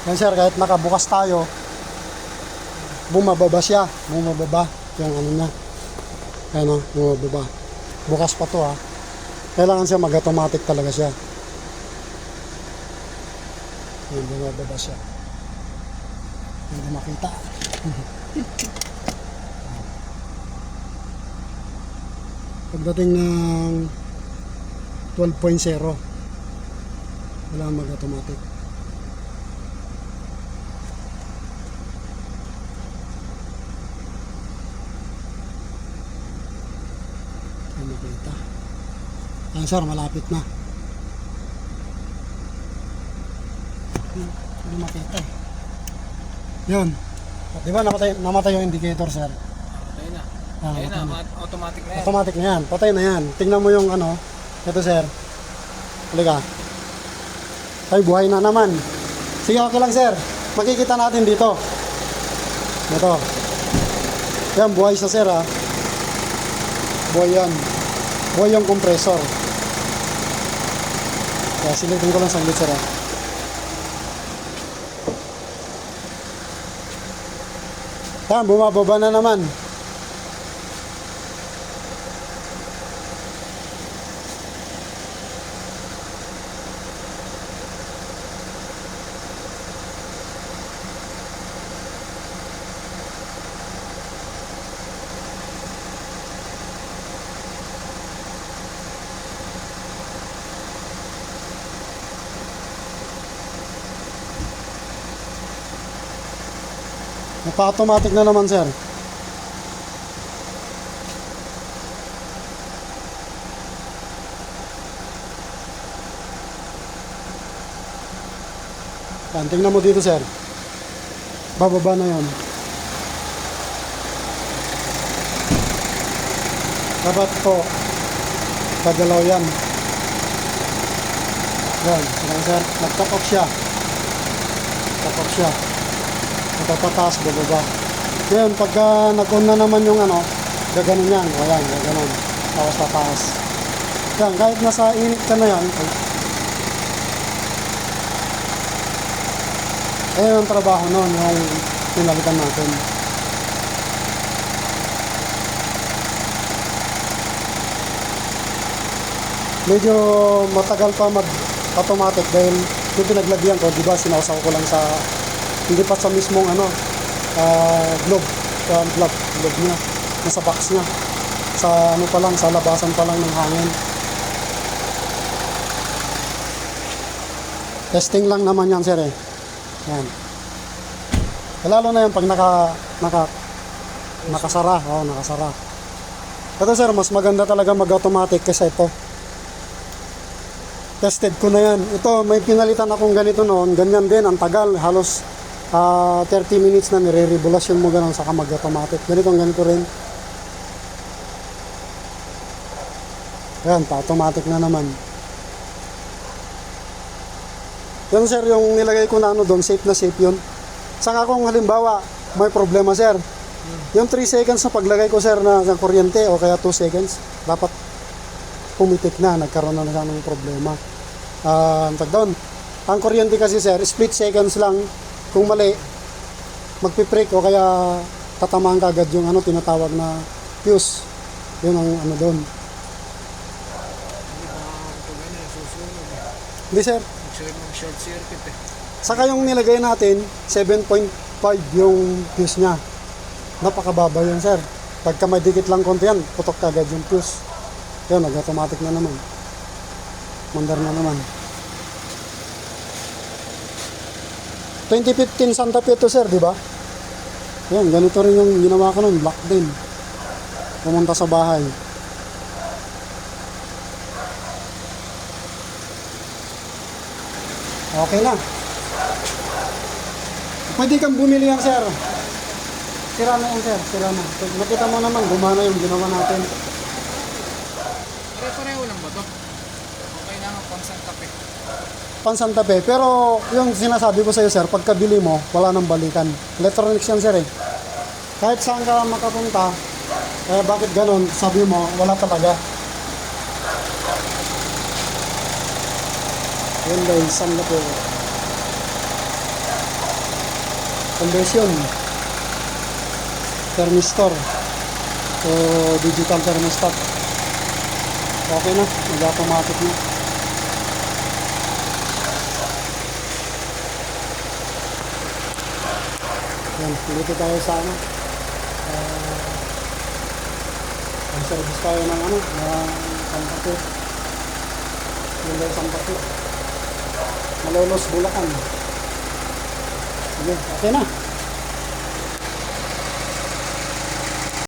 Yan sir, kahit nakabukas tayo, bumababa siya. Bumababa yung ano niya. Ayan o, bumababa. Bukas pa to ha. Kailangan siya mag-automatic talaga siya. Ayan, bumababa siya. Hindi makita. Pagdating ng 12.0, wala mag-automatic. Hindi makita. Ayan sir, malapit na. Hindi makita eh. Yun. Di ba namatay yung indicator sir? Patay na. Ah, Ayun patay na, na. automatic na yan. Automatic na yan. Patay na yan. Tingnan mo yung ano. Ito sir. Halika. Ay, buhay na naman. Sige, okay lang sir. Makikita natin dito. Ito. Yan, buhay sa sir ha. Buhay yan. Buhay yung compressor. Kaya silitin ko lang saglit sir ha. Yan, bumababa na naman. Napa-automatic na naman sir. Yan, tingnan mo dito sir. Bababa na yun. Dapat po kagalaw yan. Yan, sir. Nag-top off siya. Top off siya. Patataas, bababa. Ngayon, pagka nag-on na naman yung ano, gaganon yan. O yan, gaganon. Tapos tataas. Yan, kahit nasa init ka na yan, ayun ang trabaho nun, yung pinalitan natin. Medyo matagal pa mag-automatic dahil yung pinaglagyan ko, di ba, sinausaw ko lang sa hindi pa sa mismong ano globe niya, nasa box niya, sa ano pa lang, sa labasan pa lang ng hangin. Testing lang naman yan sir eh. Yan, lalo na yan pag nakasara. Oo, nakasara. Ito sir, mas maganda talaga mag-automatic kasi ito tested ko na yan. Ito, may pinalitan akong ganito noon, ganyan din, ang tagal, halos 30 minutes na nire-revolusyon mo ganun saka mag-automatic. Ganito rin. Ayan, pa-automatic na naman. Yan sir, yung nilagay ko na ano doon, safe na safe yun. Saka kung halimbawa, may problema sir, yung 3 seconds na paglagay ko sir na kuryente o kaya 2 seconds, dapat pumitik na, nagkaroon na ng problema. Doon, ang kuryente kasi sir, split seconds lang. Kung mali, magpipreak o kaya tatamaan ka agad yung ano, tinatawag na fuse. Yun ang ano doon. Hindi sir. Short circuit eh. Saka yung nilagay natin, 7.5 yung fuse niya. Napakababa yun sir. Pagka may dikit lang konti yan, putok ka agad yung fuse. Yun, nag-automatic na naman. Mandar na naman. 2015 Santa Fe to sir, di ba? Yan, ganito rin yung ginawa ko nun, black din. Pumunta sa bahay. Okay na. Pwede kang bumili yan sir. Sira na yan sir, sira na. Nakita mo naman, gumana yung ginawa natin. Pare-pareho lang ba to? Okay na nga pang Santa Fe. Pan Santa Fe. Pero yung sinasabi ko sa iyo sir, pagkabili mo, wala nang balikan. Electronics yan sir eh. Kahit saan ka makapunta, bakit ganon? Sabi mo, wala talaga. Yun guys, Santa Fe. conversion, thermistor o digital thermostat. Okay na, nag-automatic na. Yan, dito tayo sa ano. Mag-service tayo ng ano, ng Sampati. Hyundai Sampati. Malolos, Bulacan. Sige, okay na.